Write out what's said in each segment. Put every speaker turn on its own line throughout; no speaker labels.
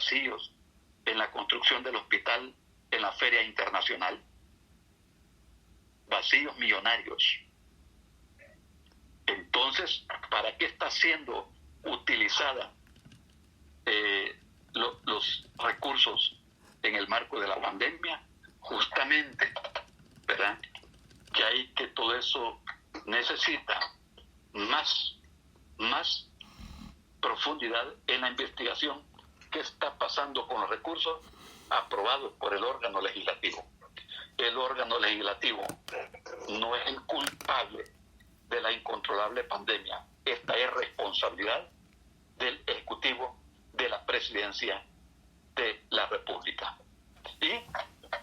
vacíos en la construcción del hospital en la Feria Internacional. Vacíos millonarios. Entonces, ¿para qué está siendo utilizada los recursos en el marco de la pandemia? Justamente, ¿verdad?, que todo eso necesita más profundidad en la investigación. ¿Qué está pasando con los recursos aprobados por el órgano legislativo? El órgano legislativo no es el culpable de la incontrolable pandemia. Esta es responsabilidad del Ejecutivo, de la Presidencia de la República. Y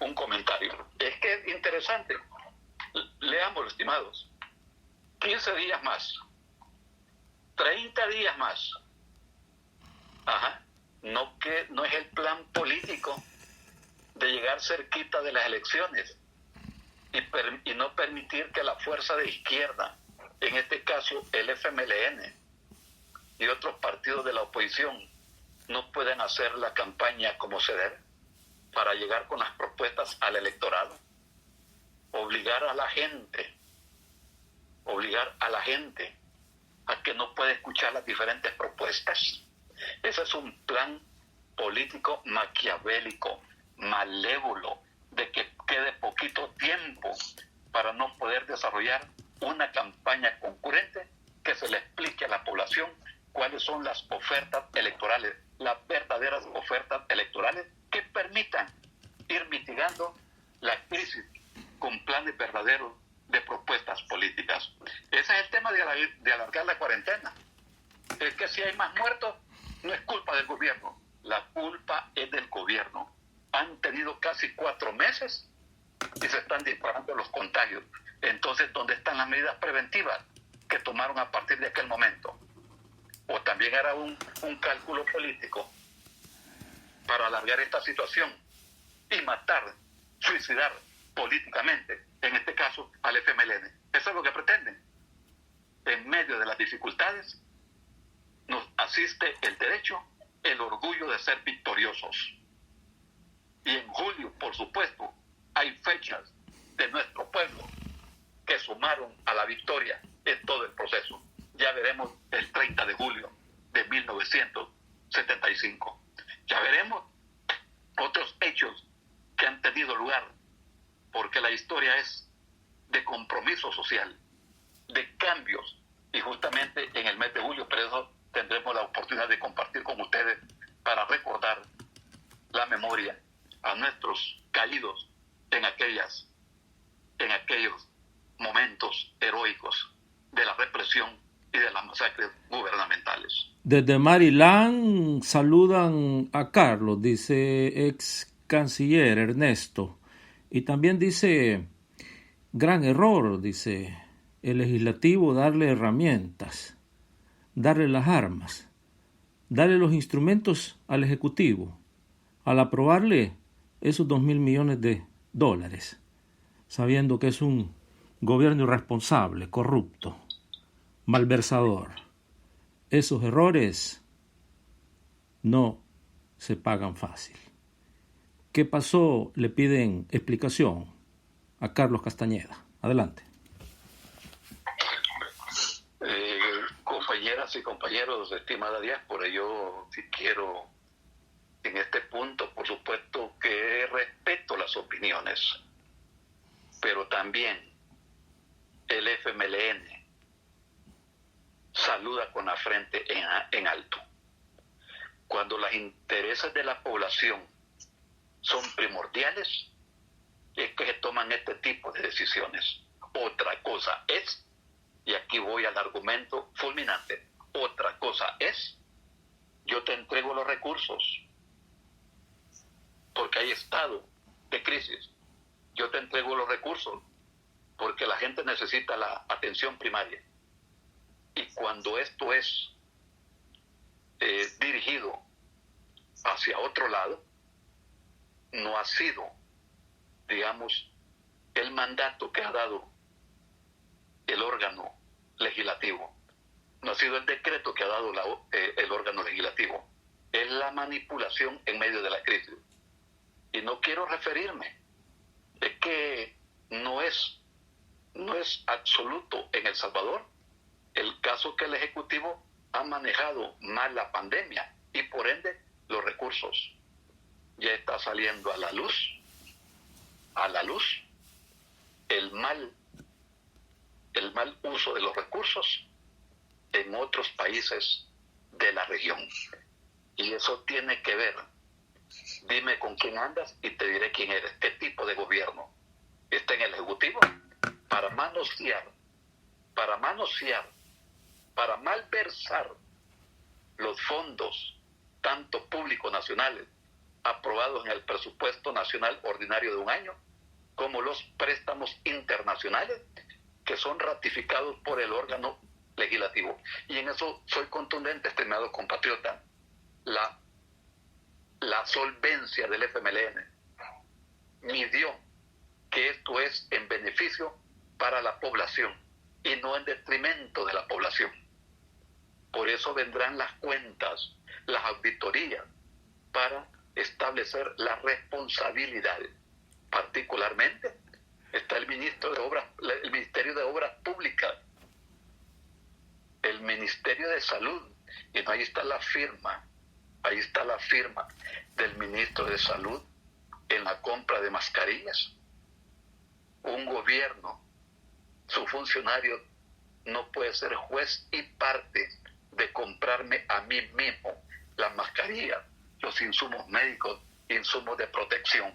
un comentario. Es que es interesante. Leamos, estimados. 15 días más. 30 días más. No es el plan político de llegar cerquita de las elecciones y no permitir que la fuerza de izquierda, en este caso el FMLN y otros partidos de la oposición, no puedan hacer la campaña como se debe para llegar con las propuestas al electorado. Obligar a la gente a que no pueda escuchar las diferentes propuestas. Ese es un plan político maquiavélico, malévolo, de que quede poquito tiempo para no poder desarrollar una campaña concurrente que se le explique a la población cuáles son las ofertas electorales, las verdaderas ofertas electorales que permitan ir mitigando la crisis con planes verdaderos de propuestas políticas. Ese es el tema de alargar la cuarentena. Es que si hay más muertos, no es culpa del gobierno, la culpa es del gobierno. Han tenido casi 4 meses y se están disparando los contagios. Entonces, ¿dónde están las medidas preventivas que tomaron a partir de aquel momento? O también era un cálculo político para alargar esta situación y matar, suicidar políticamente, en este caso al FMLN. Eso es lo que pretenden. En medio de las dificultades nos asiste el derecho, el orgullo de ser victoriosos. Y en julio, por supuesto, hay fechas de nuestro pueblo que sumaron a la victoria en todo el proceso. Ya veremos el 30 de julio de 1975. Ya veremos otros hechos que han tenido lugar, porque la historia es de compromiso social, de cambios, y justamente en el mes de julio, por eso tendremos la oportunidad de compartir con ustedes para recordar la memoria a nuestros caídos en aquellos momentos heroicos de la represión y de las masacres gubernamentales.
Desde Maryland saludan a Carlos, dice ex canciller Ernesto, y también dice, gran error, dice, el legislativo darle herramientas, darle las armas, darle los instrumentos al ejecutivo, al aprobarle esos 2,000 millones de dólares, sabiendo que es un gobierno irresponsable, corrupto, malversador. Esos errores no se pagan fácil. ¿Qué pasó? Le piden explicación a Carlos Castañeda. Adelante.
Compañeras y compañeros, estimada diáspora, yo sí quiero en este punto, por supuesto, que respeto las opiniones, pero también el FMLN saluda con la frente en alto. Cuando los intereses de la población son primordiales, es que se toman este tipo de decisiones. Otra cosa es, y aquí voy al argumento fulminante, otra cosa es, yo te entrego los recursos, porque hay estado de crisis. Yo te entrego los recursos, porque la gente necesita la atención primaria. Y cuando esto es dirigido hacia otro lado, no ha sido, digamos, el mandato que ha dado el órgano legislativo, no ha sido el decreto que ha dado el órgano legislativo. es la manipulación en medio de la crisis. Y no quiero referirme, es que no es absoluto en El Salvador el caso que el Ejecutivo ha manejado mal la pandemia y por ende los recursos. Ya está saliendo a la luz el mal uso de los recursos en otros países de la región. Y eso tiene que ver, dime con quién andas y te diré quién eres, qué tipo de gobierno está en el Ejecutivo para manosear, para malversar los fondos, tanto públicos nacionales, aprobados en el presupuesto nacional ordinario de un año, como los préstamos internacionales que son ratificados por el órgano legislativo. Y en eso soy contundente, estimado compatriota. La solvencia del FMLN midió que esto es en beneficio para la población y no en detrimento de la población. Por eso vendrán las cuentas, las auditorías, para establecer las responsabilidades. Particularmente está el Ministerio de Obras Públicas, el Ministerio de Salud, y ahí está la firma del Ministro de Salud en la compra de mascarillas. Un gobierno, su funcionario no puede ser juez y parte de comprarme a mí mismo las mascarillas, los insumos médicos, insumos de protección.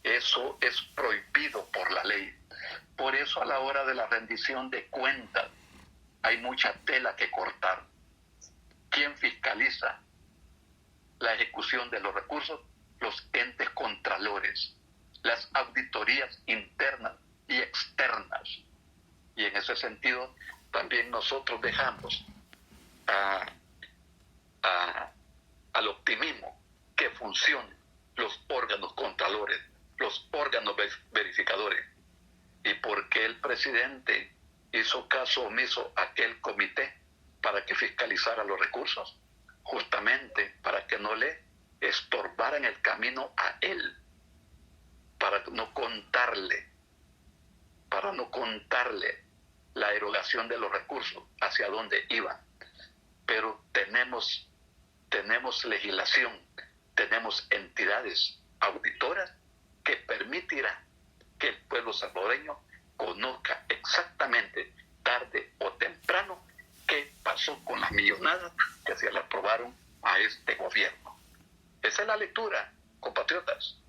Eso es prohibido por la ley. Por eso a la hora de la rendición de cuentas hay mucha tela que cortar. ¿Quién fiscaliza la ejecución de los recursos? Los entes contralores, las auditorías internas y externas. Y en ese sentido también nosotros dejamos al optimismo que funcionen los órganos contralores, los órganos verificadores. ¿Y por qué el presidente hizo caso omiso a aquel comité para que fiscalizara los recursos? Justamente para que no le estorbaran el camino a él, para no contarle la erogación de los recursos, hacia dónde iban. Pero tenemos legislación, tenemos entidades auditoras que permitirá que el pueblo salvadoreño conozca exactamente, tarde o temprano, qué pasó con las millonadas que se le aprobaron a este gobierno. Esa es la lectura, compatriotas.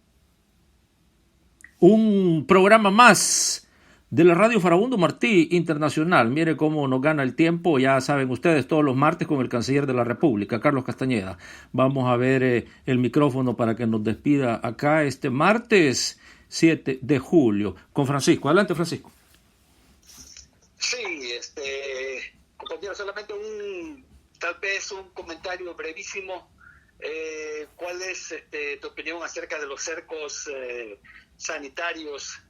Un programa más de la Radio Farabundo Martí Internacional. Mire cómo nos gana el tiempo, ya saben ustedes, todos los martes con el canciller de la República, Carlos Castañeda. Vamos a ver el micrófono para que nos despida acá este martes 7 de julio con Francisco. Adelante, Francisco.
Sí, compañero, solamente tal vez un comentario brevísimo. ¿Cuál es tu opinión acerca de los cercos sanitarios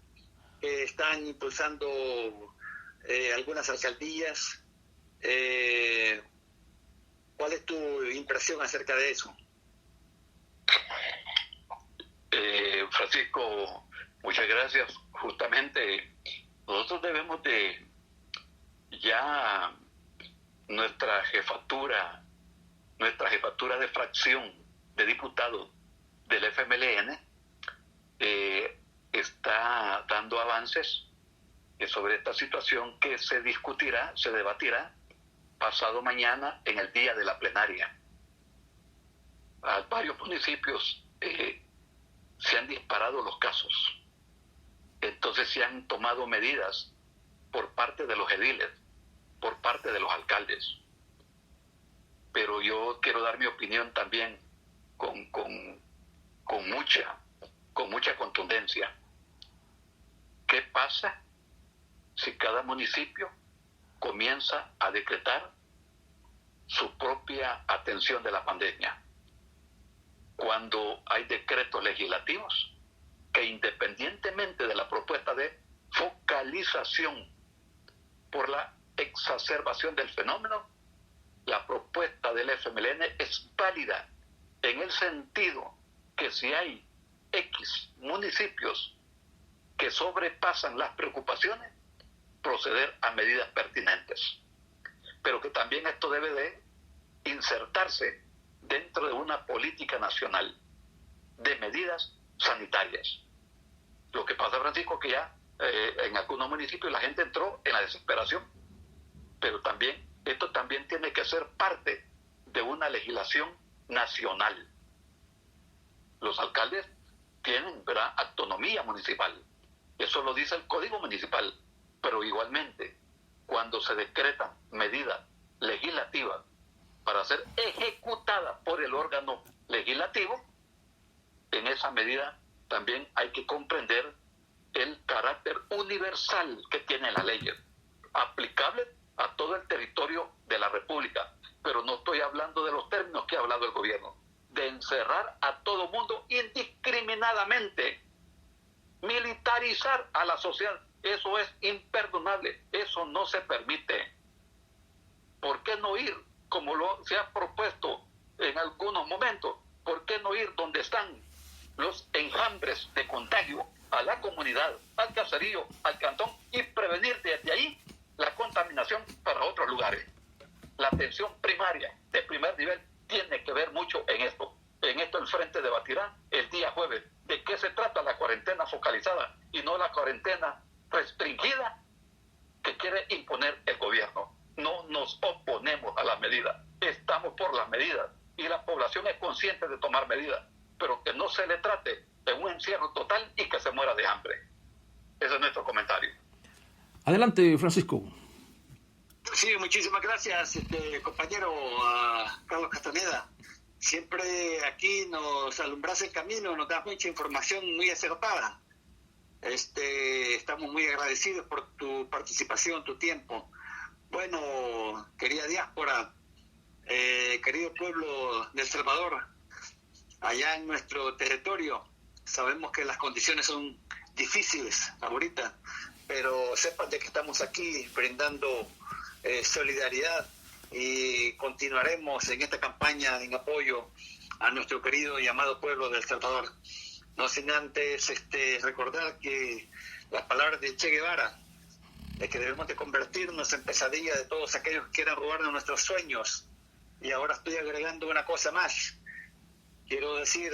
que están impulsando algunas alcaldías? ¿Cuál es tu impresión acerca de eso?
Francisco, muchas gracias. Justamente nosotros debemos de ya nuestra jefatura de fracción de diputados del FMLN está dando avances sobre esta situación que se debatirá pasado mañana en el día de la plenaria. A varios municipios se han disparado los casos. Entonces se han tomado medidas por parte de los ediles, por parte de los alcaldes. Pero yo quiero dar mi opinión también con mucha contundencia. ¿Qué pasa si cada municipio comienza a decretar su propia atención de la pandemia? Cuando hay decretos legislativos que, independientemente de la propuesta de focalización por la exacerbación del fenómeno, la propuesta del FMLN es válida en el sentido que si hay X municipios que sobrepasan las preocupaciones, proceder a medidas pertinentes. Pero que también esto debe de insertarse dentro de una política nacional de medidas sanitarias. Lo que pasa, Francisco, que ya en algunos municipios la gente entró en la desesperación, pero también esto también tiene que ser parte de una legislación nacional. Los alcaldes tienen, ¿verdad?, autonomía municipal. Eso lo dice el Código Municipal. Pero igualmente, cuando se decretan medidas legislativas para ser ejecutadas por el órgano legislativo, en esa medida también hay que comprender el carácter universal que tienen las leyes, aplicables a todo el territorio de la República. Pero no estoy hablando de los términos que ha hablado el gobierno, de encerrar a todo mundo indiscriminadamente, militarizar a la sociedad. Eso es imperdonable, eso no se permite. ¿Por qué no ir, como se ha propuesto en algunos momentos, por qué no ir donde están los enjambres de contagio, a la comunidad, al caserío, al cantón, y prevenir desde ahí la contaminación para otros lugares? La atención primaria de primer nivel tiene que ver mucho en esto. En esto el Frente debatirá el día jueves de qué se trata la cuarentena focalizada y no la cuarentena restringida que quiere imponer el gobierno. No nos oponemos a las medidas, estamos por las medidas y la población es consciente de tomar medidas, pero que no se le trate de un encierro total y que se muera de hambre. Ese es nuestro comentario.
Adelante, Francisco.
Sí, muchísimas gracias, compañero Carlos Castaneda. Siempre aquí nos alumbras el camino, nos das mucha información muy acertada. Estamos muy agradecidos por tu participación, tu tiempo. Bueno, querida diáspora, querido pueblo de El Salvador, allá en nuestro territorio, sabemos que las condiciones son difíciles ahorita, pero sepan de que estamos aquí brindando solidaridad y continuaremos en esta campaña en apoyo a nuestro querido y amado pueblo de El Salvador. No sin antes recordar que las palabras de Che Guevara, de que debemos de convertirnos en pesadilla de todos aquellos que quieran robarnos nuestros sueños. Y ahora estoy agregando una cosa más. Quiero decir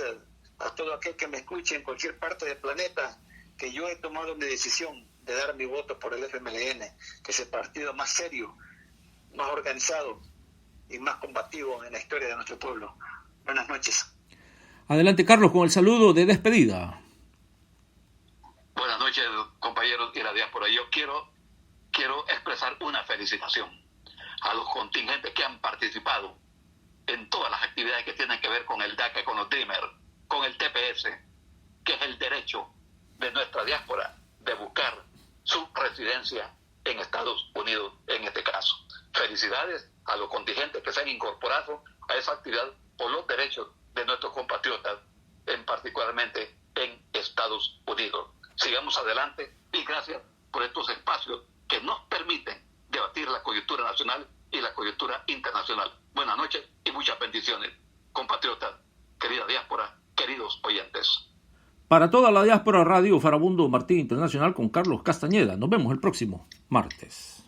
a todo aquel que me escuche en cualquier parte del planeta que yo he tomado mi decisión de dar mi voto por el FMLN, que es el partido más serio, más organizado y más combativo en la historia de nuestro pueblo. Buenas noches.
Adelante, Carlos, con el saludo de despedida.
Buenas noches, compañeros de la diáspora. Yo quiero expresar una felicitación a los contingentes que han participado en todas las actividades que tienen que ver con el DACA, con los DREAMers, con el TPS, que es el derecho de nuestra diáspora de buscar su residencia en Estados Unidos, en este caso. Felicidades a los contingentes que se han incorporado a esa actividad por los derechos de nuestros compatriotas, particularmente en Estados Unidos. Sigamos adelante y gracias por estos espacios que nos permiten debatir la coyuntura nacional y la coyuntura internacional. Buenas noches y muchas bendiciones, compatriotas, querida diáspora, queridos oyentes.
Para toda la diáspora, Radio Farabundo Martí Internacional con Carlos Castañeda. Nos vemos el próximo martes.